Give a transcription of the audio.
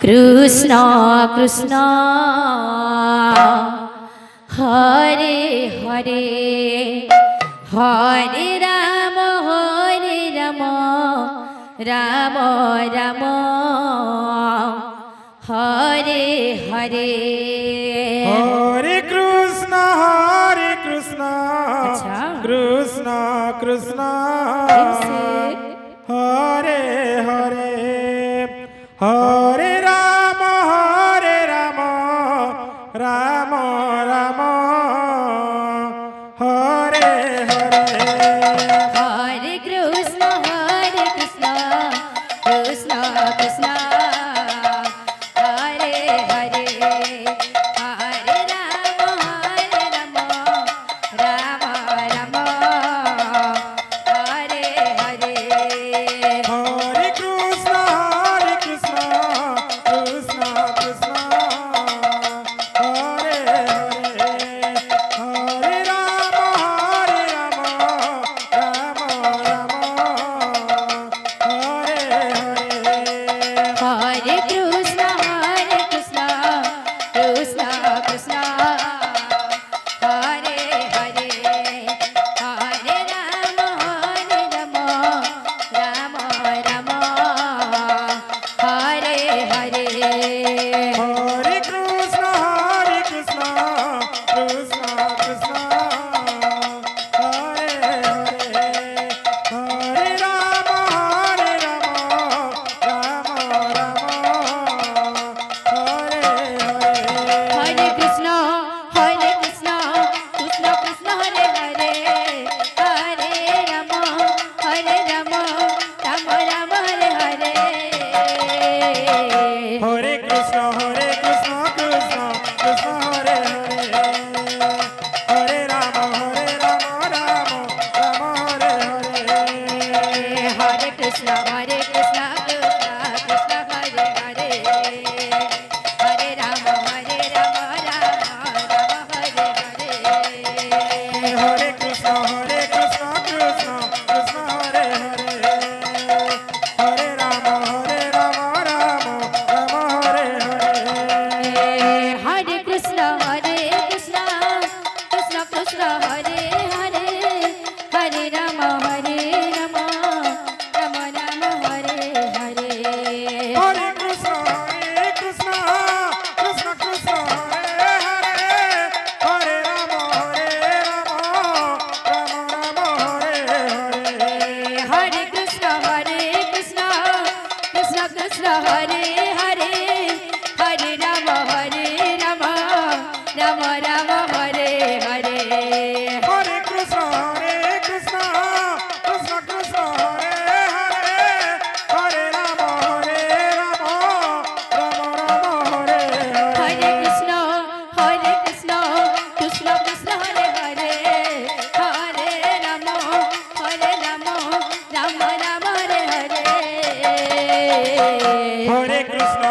কৃষ্ণ কৃষ্ণ হরে হরে হরে রাম রাম রাম হরে হরে হরে কৃষ্ণ আচ্ছা। কৃষ্ণ কৃষ্ণ হরে হরে হরে রাম রাম রাম হরে হরে হরে কৃষ্ণ কৃষ্ণ কৃষ্ণ হরে হরে হরে রাম রাম রাম হরে হরে হরে কৃষ্ণ কৃষ্ণ কৃষ্ণ হরে হরে হরে রাম রাম রাম হরে হরে হরে কৃষ্ণ কৃষ্ণ কৃষ্ণ হরে হরে হরে রাম রাম রাম হরে হরে হরে কৃষ্ণ কৃষ্ণ কৃষ্ণ হরে হরে হরে রাম রাম রাম হরে হরে হরে কৃষ্ণ কৃষ্ণ কৃষ্ণ হরে হরে হরে রাম রাম রাম হরে হরে হরে কৃষ্ণ কৃষ্ণ কৃষ্ণ হরে হরে হরে রাম রাম রাম হরে হরে হরে কৃষ্ণ কৃষ্ণ কৃষ্ণ হরে হরে হরে রাম রাম রাম হরে হরে হরে কৃষ্ণ কৃষ্ণ কৃষ্ণ হরে হরে হরে রাম রাম রাম হরে হরে হরে কৃষ্ণ কৃষ্ণ কৃষ্ণ হরে হরে হরে রাম রাম রাম রাম হরে হরে হরে কৃষ্ণ কৃষ্ণ কৃষ্ণ হরে হরে হরে রাম রাম হরে হরে হরে কৃষ্ণ কৃষ্ণ কৃষ্ণ হরে হরে হরে রাম রাম রাম হরে হরে হরে কৃষ্ণ কৃষ্ণ কৃষ্ণ হরে হরে হরে রাম রাম হরে হরে হরে কৃষ্ণ কৃষ্ণ কৃষ্ণ হরে হরে হরে রাম রাম রাম হরে হরে হরে কৃষ্ণ